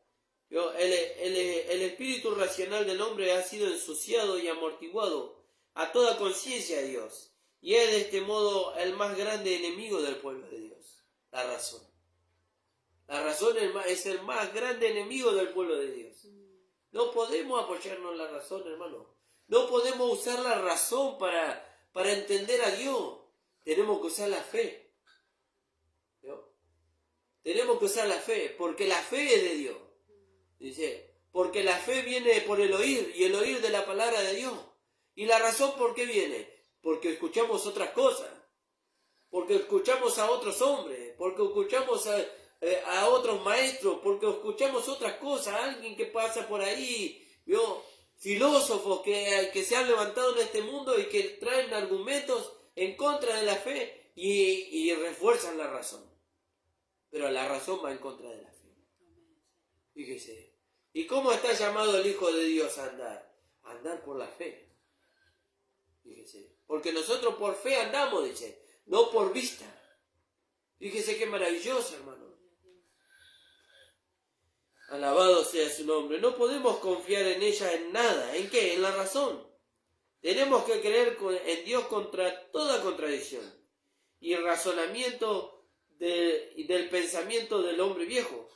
¿Vio? El espíritu racional del hombre ha sido ensuciado y amortiguado a toda conciencia de Dios. Y es de este modo el más grande enemigo del pueblo de Dios. La razón. La razón es el más grande enemigo del pueblo de Dios. No podemos apoyarnos en la razón, hermano. No podemos usar la razón para entender a Dios. Tenemos que usar la fe. ¿Vio? Tenemos que usar la fe, porque la fe es de Dios. Dice, porque la fe viene por el oír, y el oír de la palabra de Dios. ¿Y la razón por qué viene? Porque escuchamos otras cosas. Porque escuchamos a otros hombres. Porque escuchamos a otros maestros. Porque escuchamos otras cosas. Alguien que pasa por ahí. ¿Vio? Filósofos que se han levantado en este mundo y que traen argumentos en contra de la fe y refuerzan la razón. Pero la razón va en contra de la fe. Fíjese. ¿Y cómo está llamado el Hijo de Dios a andar? A andar por la fe. Fíjese. Porque nosotros por fe andamos, dice, no por vista. Fíjese qué maravilloso, hermano. Alabado sea su nombre. No podemos confiar en ella en nada. ¿En qué? En la razón. Tenemos que creer en Dios contra toda contradicción y razonamiento del pensamiento del hombre viejo.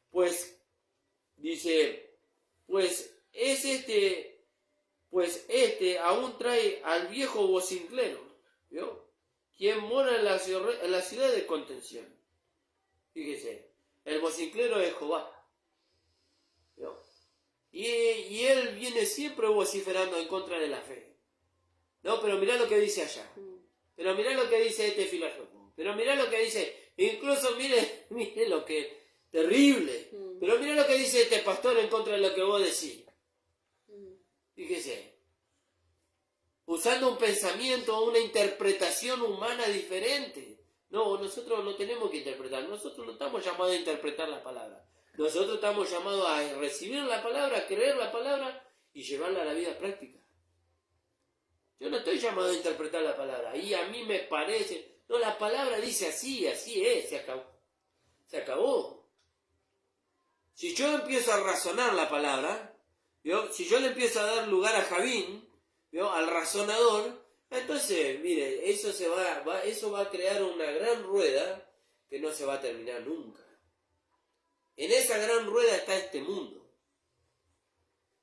Pues, dice, pues aún trae al viejo vociclero, ¿vio? Quien mora en la ciudad de contención. Fíjese, el vociclero es Jehová. ¿Vio? Y él viene siempre vociferando en contra de la fe. No, pero mirá lo que dice allá. Pero mirá lo que dice este filósofo. Pero mirá lo que dice. Incluso mire lo que... Terrible. Pero mirá lo que dice este pastor en contra de lo que vos decís. Fíjese. Usando un pensamiento, una interpretación humana diferente. No, nosotros no tenemos que interpretar. Nosotros no estamos llamados a interpretar la palabra. Nosotros estamos llamados a recibir la palabra, a creer la palabra y llevarla a la vida práctica. Yo no estoy llamado a interpretar la palabra. Y a mí me parece... No, la palabra dice así es, se acabó. Se acabó. Si yo empiezo a razonar la palabra, ¿Vio? Si yo le empiezo a dar lugar a Javín, ¿vio? Al razonador, entonces, mire, eso va a crear una gran rueda que no se va a terminar nunca. En esa gran rueda está este mundo.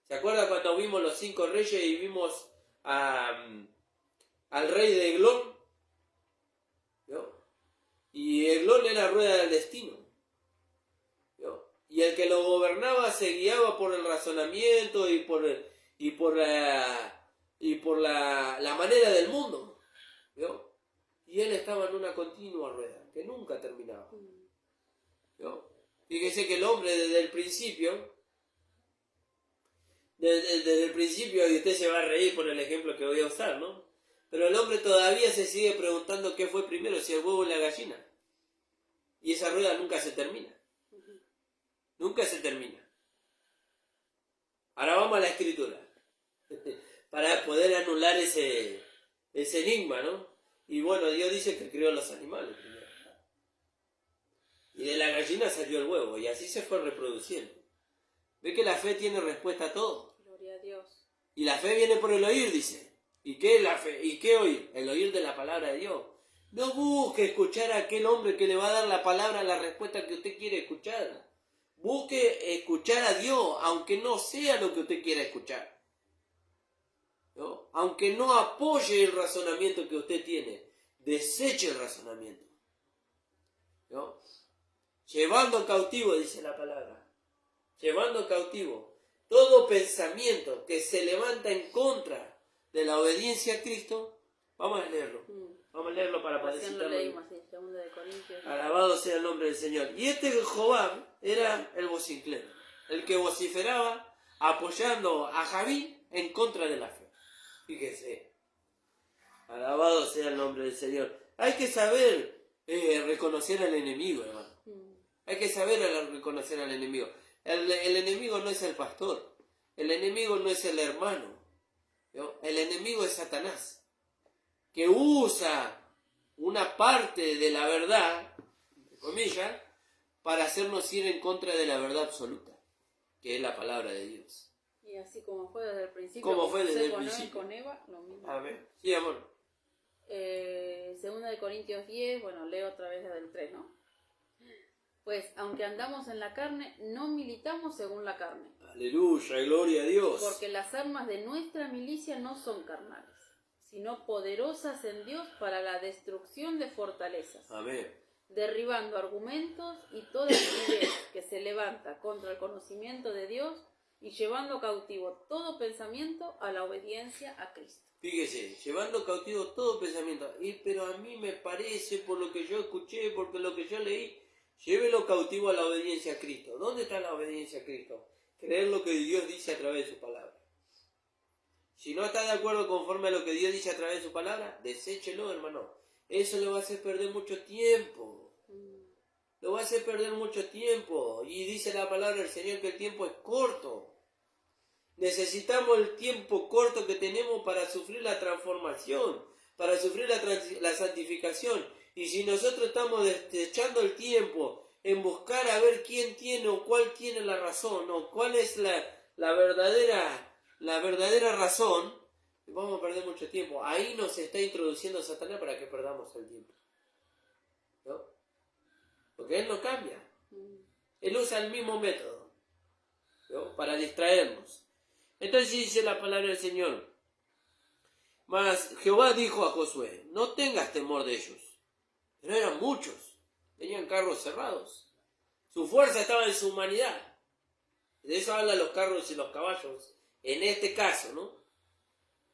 ¿Se acuerda cuando vimos los 5 reyes y vimos al rey de Eglón? ¿Vio? Y Eglón era rueda del destino. ¿Vio? Y el que lo gobernaba se guiaba por el razonamiento y por la manera del mundo. ¿Vio? Y él estaba en una continua rueda que nunca terminaba. ¿Vio? Fíjese que el hombre desde el principio, y usted se va a reír por el ejemplo que voy a usar, ¿no? Pero el hombre todavía se sigue preguntando qué fue primero, si el huevo o la gallina. Y esa rueda nunca se termina. Nunca se termina. Ahora vamos a la escritura. Para poder anular ese enigma, ¿no? Y bueno, Dios dice que creó los animales primero. Y de la gallina salió el huevo, y así se fue reproduciendo. ¿Ve que la fe tiene respuesta a todo?
Gloria a Dios.
Y la fe viene por el oír, dice. ¿Y qué es la fe? ¿Y qué oír? El oír de la palabra de Dios. No busque escuchar a aquel hombre que le va a dar la palabra, la respuesta que usted quiere escuchar. Busque escuchar a Dios, aunque no sea lo que usted quiera escuchar. ¿No? Aunque no apoye el razonamiento que usted tiene, deseche el razonamiento. ¿No? Llevando cautivo, dice la palabra. Llevando cautivo todo pensamiento que se levanta en contra de la obediencia a Cristo. Vamos a leerlo. Vamos a leerlo para poder citarlo. Alabado sea el nombre del Señor. Y este Jobab era el vocinclero, el que vociferaba apoyando a Javín en contra de la fe. Fíjese. Alabado sea el nombre del Señor. Hay que saber reconocer al enemigo, hermano. Hay que saber reconocer al enemigo. El enemigo no es el pastor. El enemigo no es el hermano. ¿No? El enemigo es Satanás, que usa una parte de la verdad, entre comillas, para hacernos ir en contra de la verdad absoluta, que es la palabra de Dios.
Y así como fue desde el principio.
Como fue desde el principio.
Con Eva, lo mismo.
Amén. Sí, amor.
Segunda de Corintios 10, bueno, leo otra vez la del 3, ¿no? Pues, aunque andamos en la carne, no militamos según la carne.
Aleluya, gloria a Dios.
Porque las armas de nuestra milicia no son carnales, sino poderosas en Dios para la destrucción de fortalezas.
Amén.
Derribando argumentos y toda idea que se levanta contra el conocimiento de Dios y llevando cautivo todo pensamiento a la obediencia a Cristo.
Fíjese, llevando cautivo todo pensamiento. Pero a mí me parece, por lo que yo escuché, por lo que yo leí, llévelo cautivo a la obediencia a Cristo. ¿Dónde está la obediencia a Cristo? Creer lo que Dios dice a través de su palabra. Si no está de acuerdo conforme a lo que Dios dice a través de su palabra, deséchelo, hermano. Eso le va a hacer perder mucho tiempo. Lo va a hacer perder mucho tiempo. Y dice la palabra del Señor que el tiempo es corto. Necesitamos el tiempo corto que tenemos para sufrir la transformación, para sufrir la santificación. Y si nosotros estamos desechando el tiempo en buscar a ver quién tiene o cuál tiene la razón o cuál es la verdadera razón, vamos a perder mucho tiempo. Ahí nos está introduciendo Satanás para que perdamos el tiempo. ¿No? Porque él no cambia. Él usa el mismo método, ¿no? Para distraernos. Entonces dice la palabra del Señor. Mas Jehová dijo a Josué, no tengas temor de ellos. Pero eran muchos, tenían carros cerrados. Su fuerza estaba en su humanidad. De eso hablan los carros y los caballos. En este caso, ¿no?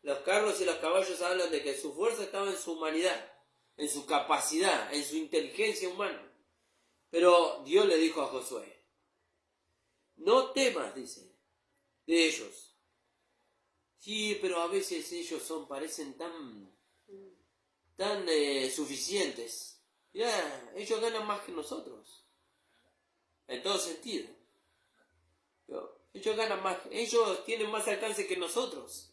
Los carros y los caballos hablan de que su fuerza estaba en su humanidad, en su capacidad, en su inteligencia humana. Pero Dios le dijo a Josué, no temas, dice, de ellos. Sí, pero a veces ellos parecen tan suficientes. Ya, ellos ganan más que nosotros. En todo sentido. Ellos ganan más, ellos tienen más alcance que nosotros.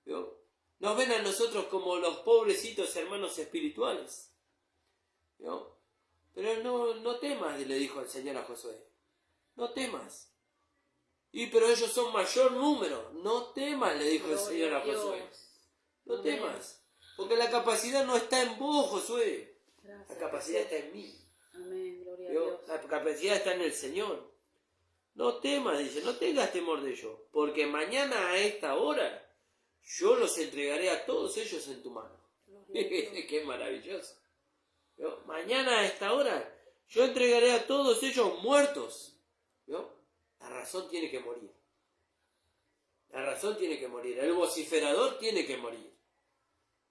Nos ven a nosotros como los pobrecitos hermanos espirituales. Pero no temas, le dijo el Señor a Josué. No temas. Y pero ellos son mayor número. No temas, le dijo el
Gloria
Señor a
a Dios.
Josué. No
Amén.
temas. Porque la capacidad no está en vos, Josué.
Gracias,
La capacidad
Jesús.
está en mí.
Amén, gloria a
¿Vio?
Dios.
La capacidad está en el Señor. No temas, dice, no tengas temor de ellos. Porque mañana a esta hora yo los entregaré a todos ellos en tu mano.
Gloria a Dios.
Qué maravilloso. ¿Vio? Mañana a esta hora yo entregaré a todos ellos muertos. ¿Vio? La razón tiene que morir. La razón tiene que morir. El vociferador tiene que morir.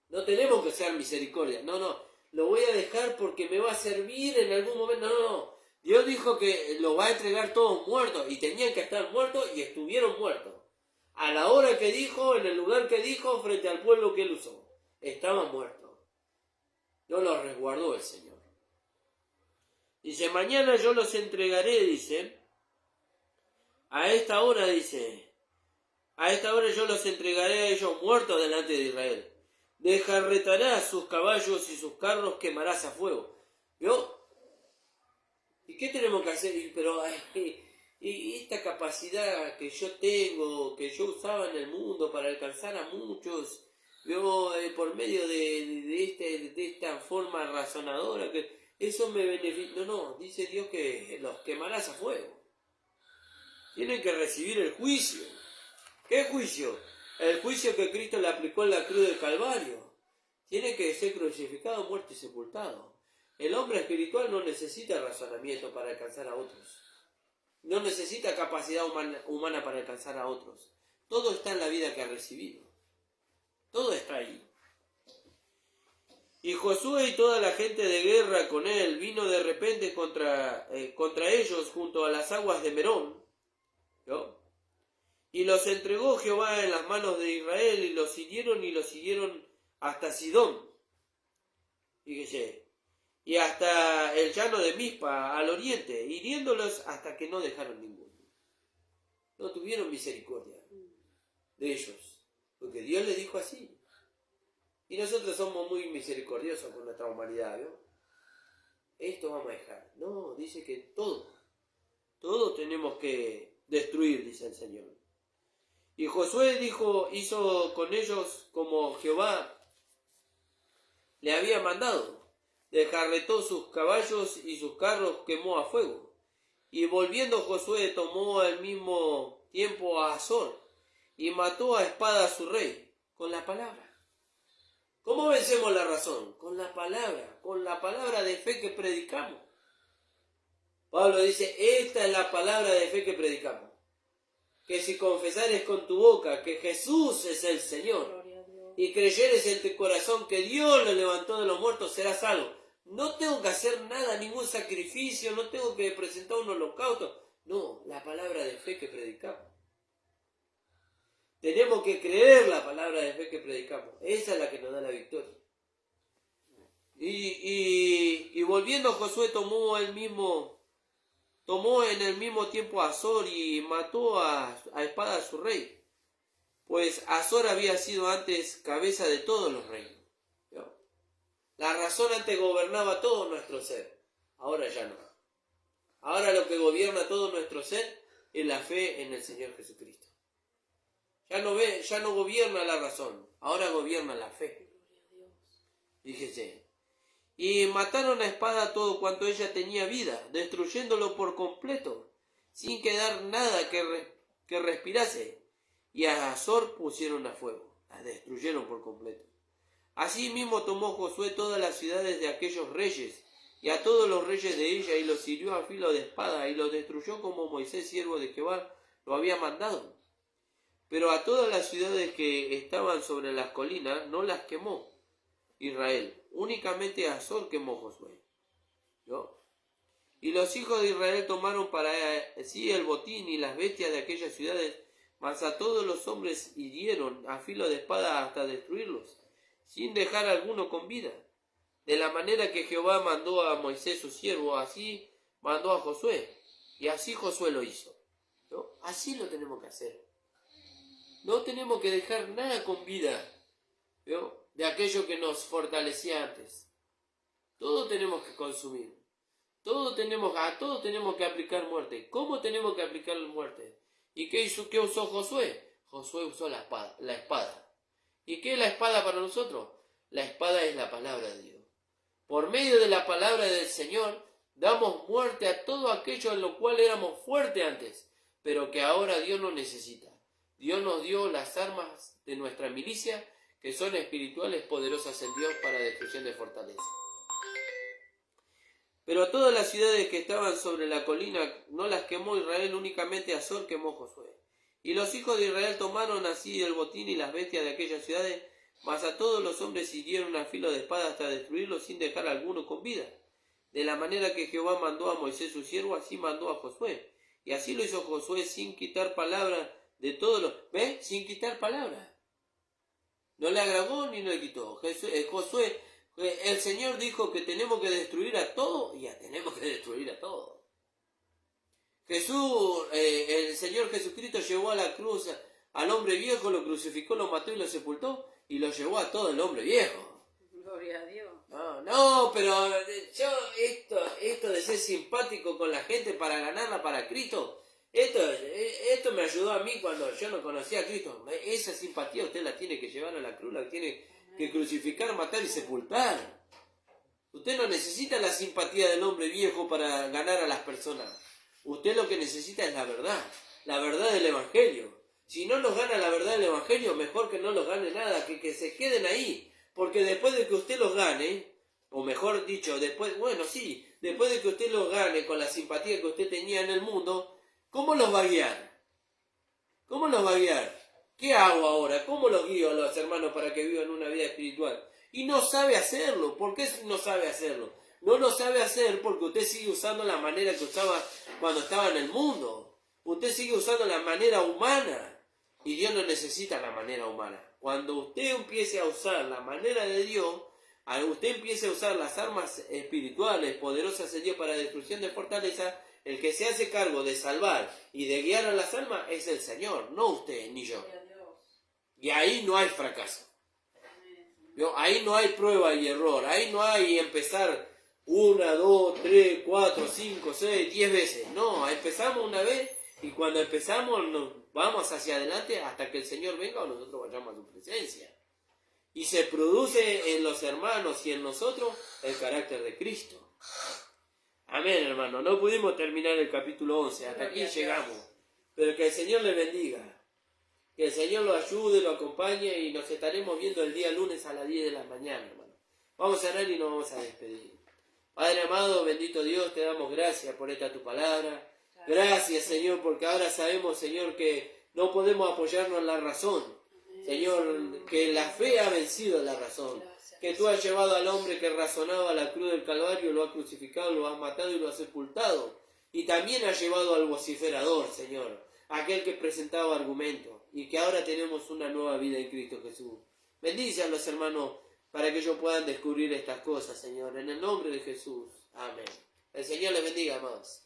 No tenemos que ser misericordia. No. Lo voy a dejar porque me va a servir en algún momento. No. Dios dijo que lo va a entregar todos muertos. Y tenían que estar muertos y estuvieron muertos. A la hora que dijo, en el lugar que dijo, frente al pueblo que él usó. Estaban muertos. No los resguardó el Señor. Dice, mañana yo los entregaré, dice. A esta hora, dice. A esta hora yo los entregaré a ellos muertos delante de Israel. Desjarretarás sus caballos y sus carros quemarás a fuego. ¿Vio? ¿Y qué tenemos que hacer? Pero y esta capacidad que yo tengo, que yo usaba en el mundo para alcanzar a muchos, ¿vio? Por medio de esta forma razonadora, que eso me beneficia. No, dice Dios que los quemarás a fuego. Tienen que recibir el juicio. ¿Qué juicio? El juicio que Cristo le aplicó en la cruz del Calvario. Tiene que ser crucificado, muerto y sepultado. El hombre espiritual no necesita razonamiento para alcanzar a otros. No necesita capacidad humana para alcanzar a otros. Todo está en la vida que ha recibido. Todo está ahí. Y Josué y toda la gente de guerra con él vino de repente contra ellos junto a las aguas de Merón. ¿No? Y los entregó Jehová en las manos de Israel, y los siguieron hasta Sidón. Fíjese. Y hasta el llano de Mizpa, al oriente, hiriéndolos hasta que no dejaron ninguno. No tuvieron misericordia de ellos, porque Dios les dijo así. Y nosotros somos muy misericordiosos con nuestra humanidad, ¿no? Esto vamos a dejar. No, dice que todo tenemos que destruir, dice el Señor. Y Josué hizo con ellos como Jehová le había mandado. Desjarretó sus caballos y sus carros quemó a fuego. Y volviendo Josué tomó al mismo tiempo a Azor y mató a espada a su rey con la palabra. ¿Cómo vencemos la razón? Con la palabra de fe que predicamos. Pablo dice, esta es la palabra de fe que predicamos. Que si confesares con tu boca que Jesús es el Señor y creyeres en tu corazón que Dios lo levantó de los muertos, serás salvo. No tengo que hacer nada, ningún sacrificio, no tengo que presentar un holocausto. No, la palabra de fe que predicamos. Tenemos que creer la palabra de fe que predicamos. Esa es la que nos da la victoria. Y volviendo Josué tomó en el mismo tiempo a Azor y mató a espada a su rey. Pues Azor había sido antes cabeza de todos los reinos. ¿No? La razón antes gobernaba todo nuestro ser. Ahora ya no. Ahora lo que gobierna todo nuestro ser es la fe en el Señor Jesucristo. Ya no gobierna la razón. Ahora gobierna la fe. Fíjese. Y mataron a espada todo cuanto ella tenía vida, destruyéndolo por completo, sin quedar nada que respirase. Y a Azor pusieron a fuego, la destruyeron por completo. Asimismo tomó Josué todas las ciudades de aquellos reyes, y a todos los reyes de ella, y los hirió a filo de espada, y los destruyó como Moisés, siervo de Jehová, lo había mandado. Pero a todas las ciudades que estaban sobre las colinas no las quemó Israel, únicamente a Azor quemó Josué. ¿No? Y los hijos de Israel tomaron para sí el botín y las bestias de aquellas ciudades, mas a todos los hombres hirieron a filo de espada hasta destruirlos, sin dejar alguno con vida. De la manera que Jehová mandó a Moisés su siervo, así mandó a Josué, y así Josué lo hizo. ¿No? Así lo tenemos que hacer. No tenemos que dejar nada con vida, ¿no? De aquello que nos fortalecía antes. Todo tenemos que consumir. A todo tenemos que aplicar muerte. ¿Cómo tenemos que aplicar muerte? ¿Y qué usó Josué? Josué usó la espada, la espada. ¿Y qué es la espada para nosotros? La espada es la palabra de Dios. Por medio de la palabra del Señor, damos muerte a todo aquello en lo cual éramos fuertes antes, pero que ahora Dios no necesita. Dios nos dio las armas de nuestra milicia, que son espirituales poderosas en Dios para destrucción de fortaleza. Pero todas las ciudades que estaban sobre la colina no las quemó Israel, únicamente Azor quemó Josué. Y los hijos de Israel tomaron así el botín y las bestias de aquellas ciudades, mas a todos los hombres hirieron a filo de espada hasta destruirlos sin dejar a alguno con vida. De la manera que Jehová mandó a Moisés su siervo, así mandó a Josué. Y así lo hizo Josué sin quitar palabra de todos los... ¿Ves? Sin quitar palabra. No le agravó ni le quitó. Josué, el Señor dijo que tenemos que destruir a todo, y ya tenemos que destruir a todo. Jesús, el Señor Jesucristo llevó a la cruz al hombre viejo, lo crucificó, lo mató y lo sepultó, y lo llevó a todo el hombre viejo.
Gloria a Dios.
No, pero yo esto de ser simpático con la gente para ganarla para Cristo, esto me ayudó a mí cuando yo no conocía a Cristo. Esa simpatía usted la tiene que llevar a la cruz, la tiene que crucificar, matar y sepultar. Usted no necesita la simpatía del hombre viejo para ganar a las personas. Usted lo que necesita es la verdad del Evangelio. Si no los gana la verdad del Evangelio, mejor que no los gane nada, que se queden ahí. Porque después de que usted los gane, o mejor dicho, después de que usted los gane con la simpatía que usted tenía en el mundo, ¿cómo los va a guiar? ¿Cómo los va a guiar? ¿Qué hago ahora? ¿Cómo los guío a los hermanos para que vivan una vida espiritual? Y no sabe hacerlo. ¿Por qué no sabe hacerlo? No lo sabe hacer porque usted sigue usando la manera que usaba cuando estaba en el mundo. Usted sigue usando la manera humana. Y Dios no necesita la manera humana. Cuando usted empiece a usar la manera de Dios, usted empiece a usar las armas espirituales poderosas de Dios para destrucción de fortaleza, el que se hace cargo de salvar y de guiar a las almas es el Señor, no usted ni yo. Y ahí no hay fracaso. Ahí no hay prueba y error. Ahí no hay empezar 1, 2, 3, 4, 5, 6, 10 veces. No, empezamos una vez y cuando empezamos nos vamos hacia adelante hasta que el Señor venga o nosotros vayamos a su presencia. Y se produce en los hermanos y en nosotros el carácter de Cristo. Amén, hermano. No pudimos terminar el capítulo 11. Hasta aquí llegamos. Pero que el Señor le bendiga. Que el Señor lo ayude, lo acompañe y nos estaremos viendo el día lunes a las 10 de la mañana, hermano. Vamos a orar y nos vamos a despedir. Padre amado, bendito Dios, te damos gracias por esta tu palabra. Gracias, Señor, porque ahora sabemos, Señor, que no podemos apoyarnos en la razón. Señor, que la fe ha vencido la razón. Que tú has llevado al hombre que razonaba a la cruz del Calvario, lo has crucificado, lo has matado y lo has sepultado. Y también has llevado al vociferador, Señor, aquel que presentaba argumentos. Y que ahora tenemos una nueva vida en Cristo Jesús. Bendice a los hermanos para que ellos puedan descubrir estas cosas, Señor. En el nombre de Jesús. Amén. El Señor les bendiga, amados.